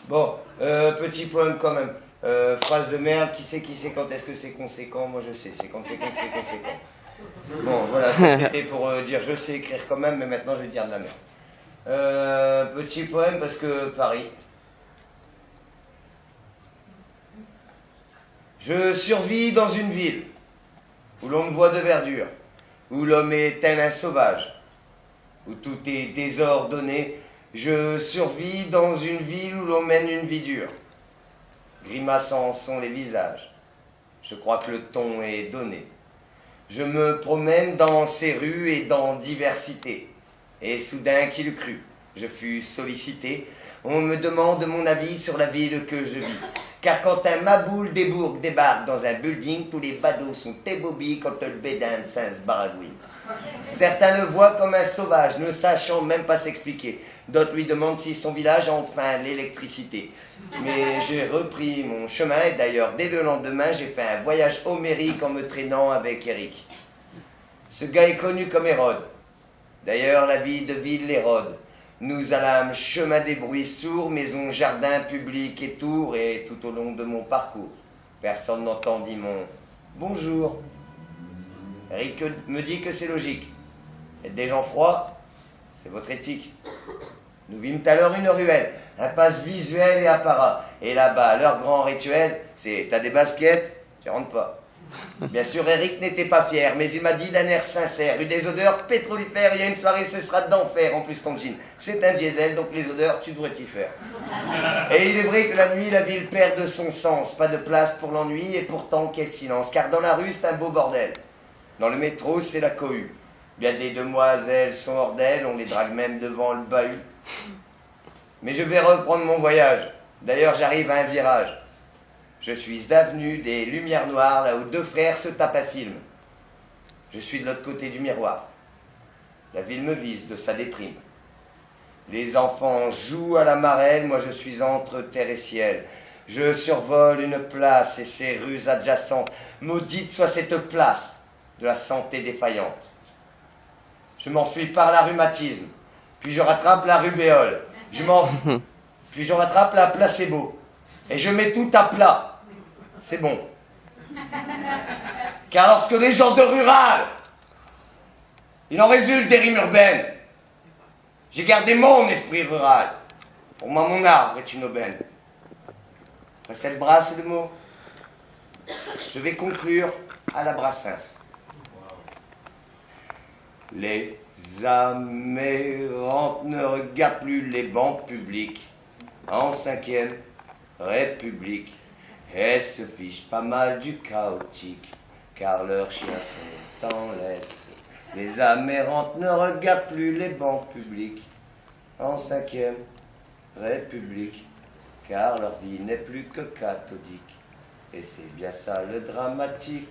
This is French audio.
Bon, petit poème quand même. Phrase de merde, qui sait, quand est-ce que c'est conséquent? Moi je sais, c'est quand c'est conséquent. Bon, voilà, ça, c'était pour dire je sais écrire quand même, mais maintenant je vais dire de la merde. Petit poème parce que Paris. Je survis dans une ville où l'on me voit de verdure, où l'homme est tel un sauvage, où tout est désordonné. Je survis dans une ville où l'on mène une vie dure. Grimaçants sont les visages. Je crois que le ton est donné. Je me promène dans ces rues et dans diversité. Et soudain, qui l'eût cru, je fus sollicité. On me demande mon avis sur la ville que je vis. Car quand un maboule débarque dans un building, tous les badauds sont ébobis quand le bédin se baragouine. Certains le voient comme un sauvage, ne sachant même pas s'expliquer. D'autres lui demandent si son village a enfin l'électricité. Mais j'ai repris mon chemin et d'ailleurs, dès le lendemain, j'ai fait un voyage homérique en me traînant avec Eric. Ce gars est connu comme Hérode. D'ailleurs, la vie de ville l'érode. Nous allâmes chemin des bruits sourds, maison, jardin, public et tours, et tout au long de mon parcours, personne n'entendit mon bonjour. Eric me dit que c'est logique. Être des gens froids, c'est votre éthique. Nous vîmes alors une ruelle, impasse visuelle et apparat. Et là-bas, leur grand rituel, c'est « t'as des baskets, tu rentres pas ». Bien sûr, Eric n'était pas fier, mais il m'a dit d'un air sincère, eu des odeurs pétrolifères, il y a une soirée, ce sera d'enfer. En plus, ton jean, c'est un diesel, donc les odeurs, tu devrais t'y faire. Et il est vrai que la nuit, la ville perd de son sens, pas de place pour l'ennui, et pourtant, quel silence, car dans la rue, c'est un beau bordel. Dans le métro, c'est la cohue. Bien des demoiselles sont hors d'elles, on les drague même devant le bahut. Mais je vais reprendre mon voyage. D'ailleurs, j'arrive à un virage. Je suis avenue des Lumières Noires, là où deux frères se tapent un film. Je suis de l'autre côté du miroir. La ville me vise de sa déprime. Les enfants jouent à la marelle, moi je suis entre terre et ciel. Je survole une place et ses rues adjacentes. Maudite soit cette place de la santé défaillante. Je m'enfuis par la rhumatisme, puis je rattrape la rubéole. Puis je rattrape la placebo. Et je mets tout à plat. C'est bon. Car lorsque les gens de rural, il en résulte des rimes urbaines. J'ai gardé mon esprit rural. Pour moi, mon arbre est une aubaine. Après cette brasse de mots, je vais conclure à la Brassens. Les amérantes ne regardent plus les bancs publics en 5e République et se fichent pas mal du chaotique car leurs chiens sont en laisse. Les amérantes ne regardent plus les bancs publics en 5e République car leur vie n'est plus que cathodique et c'est bien ça le dramatique.